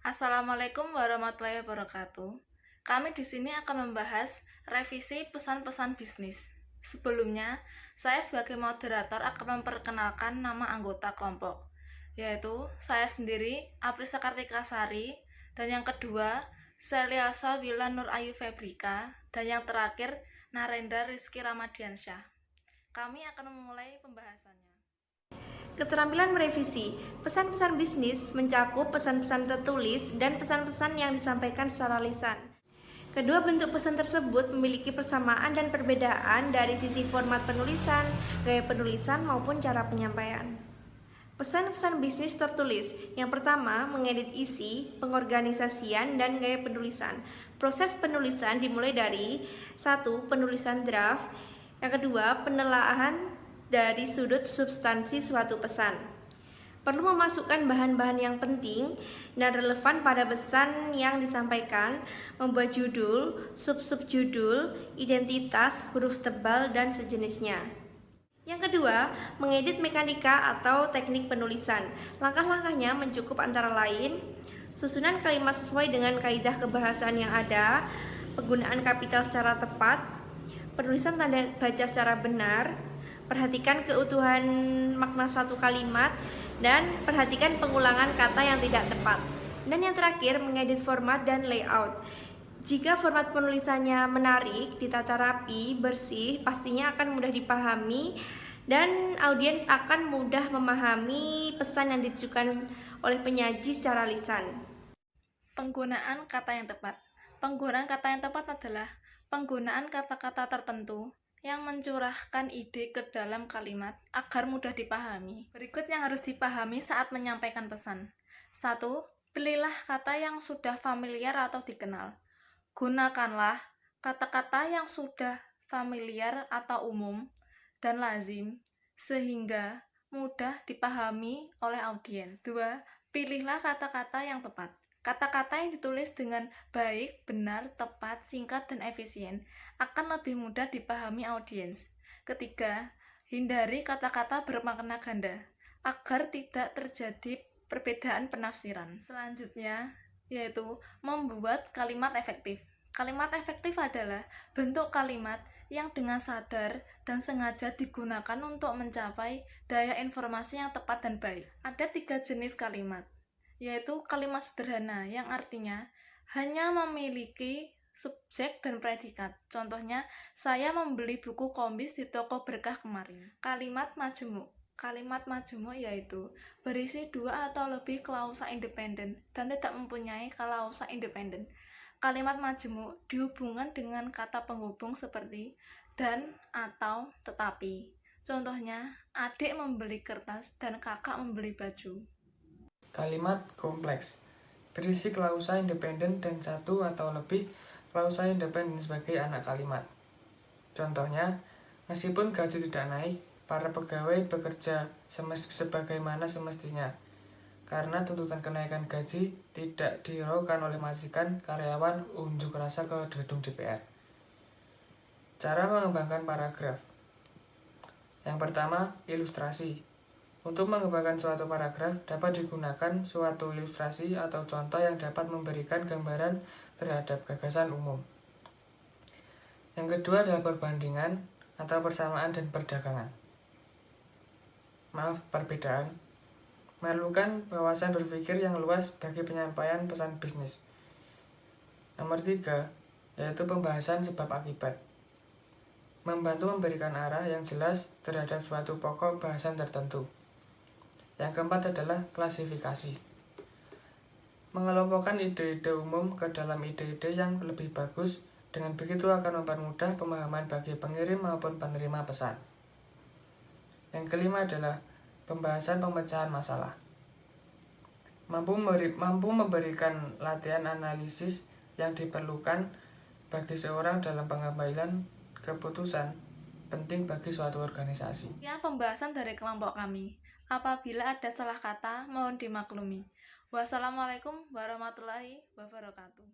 Assalamualaikum warahmatullahi wabarakatuh. Kami di sini akan membahas revisi pesan-pesan bisnis. Sebelumnya, saya sebagai moderator akan memperkenalkan nama anggota kelompok, yaitu saya sendiri, Aprisa Kartika Sari, dan yang kedua, Seliasa Wila Nur Ayu Febrika, dan yang terakhir, Narendra Rizky Ramadiansyah. Kami akan memulai pembahasannya. Keterampilan merevisi. Pesan-pesan bisnis mencakup pesan-pesan tertulis dan pesan-pesan yang disampaikan secara lisan. Kedua bentuk pesan tersebut memiliki persamaan dan perbedaan dari sisi format penulisan, gaya penulisan, maupun cara penyampaian. Pesan-pesan bisnis tertulis. Yang pertama, mengedit isi, pengorganisasian, dan gaya penulisan. Proses penulisan dimulai dari 1. Penulisan draft. Yang kedua, penelaahan dari sudut substansi suatu pesan. Perlu memasukkan bahan-bahan yang penting dan relevan pada pesan yang disampaikan, membuat judul, sub-subjudul, identitas, huruf tebal, dan sejenisnya. Yang kedua, mengedit mekanika atau teknik penulisan. Langkah-langkahnya mencakup antara lain susunan kalimat sesuai dengan kaidah kebahasaan yang ada, penggunaan kapital secara tepat, penulisan tanda baca secara benar, perhatikan keutuhan makna suatu kalimat, dan perhatikan pengulangan kata yang tidak tepat. Dan yang terakhir, mengedit format dan layout. Jika format penulisannya menarik, ditata rapi, bersih, pastinya akan mudah dipahami dan audiens akan mudah memahami pesan yang ditujukan oleh penyaji secara lisan. Penggunaan kata yang tepat. Penggunaan kata yang tepat adalah penggunaan kata-kata tertentu yang mencurahkan ide ke dalam kalimat agar mudah dipahami. Berikut yang harus dipahami saat menyampaikan pesan. 1. Pilihlah kata yang sudah familiar atau dikenal. Gunakanlah kata-kata yang sudah familiar atau umum dan lazim sehingga mudah dipahami oleh audiens. 2. Pilihlah kata-kata yang tepat. Kata-kata yang ditulis dengan baik, benar, tepat, singkat, dan efisien akan lebih mudah dipahami audiens. Ketiga, hindari kata-kata bermakna ganda agar tidak terjadi perbedaan penafsiran. Selanjutnya, yaitu membuat kalimat efektif. Kalimat efektif adalah bentuk kalimat yang dengan sadar dan sengaja digunakan untuk mencapai daya informasi yang tepat dan baik. Ada 3 jenis kalimat, yaitu kalimat sederhana yang artinya hanya memiliki subjek dan predikat. Contohnya, saya membeli buku komis di toko berkah kemarin. Kalimat majemuk. Kalimat majemuk yaitu berisi 2 atau lebih klausa independen dan tidak mempunyai klausa independen. Kalimat majemuk dihubungkan dengan kata penghubung seperti dan, atau, tetapi. Contohnya, adik membeli kertas dan kakak membeli baju. Kalimat kompleks berisi klausa independen dan 1 atau lebih klausa independen sebagai anak kalimat. Contohnya, meskipun gaji tidak naik, para pegawai bekerja sebagaimana semestinya, karena tuntutan kenaikan gaji tidak dihiraukan oleh majikan, karyawan unjuk rasa ke gedung DPR. Cara mengembangkan paragraf. Yang pertama, ilustrasi. Untuk mengembangkan suatu paragraf dapat digunakan suatu ilustrasi atau contoh yang dapat memberikan gambaran terhadap gagasan umum. Yang kedua adalah perbandingan atau persamaan dan perdagangan. Perbedaan memerlukan wawasan berpikir yang luas bagi penyampaian pesan bisnis. Nomor 3, yaitu pembahasan sebab akibat. Membantu memberikan arah yang jelas terhadap suatu pokok bahasan tertentu. Yang keempat adalah klasifikasi. Mengelompokkan ide-ide umum ke dalam ide-ide yang lebih bagus, dengan begitu akan mempermudah pemahaman bagi pengirim maupun penerima pesan. Yang kelima adalah pembahasan pemecahan masalah. Mampu memberikan latihan analisis yang diperlukan bagi seorang dalam pengambilan keputusan penting bagi suatu organisasi. Sekian pembahasan dari kelompok kami. Apabila ada salah kata, mohon dimaklumi. Wassalamualaikum warahmatullahi wabarakatuh.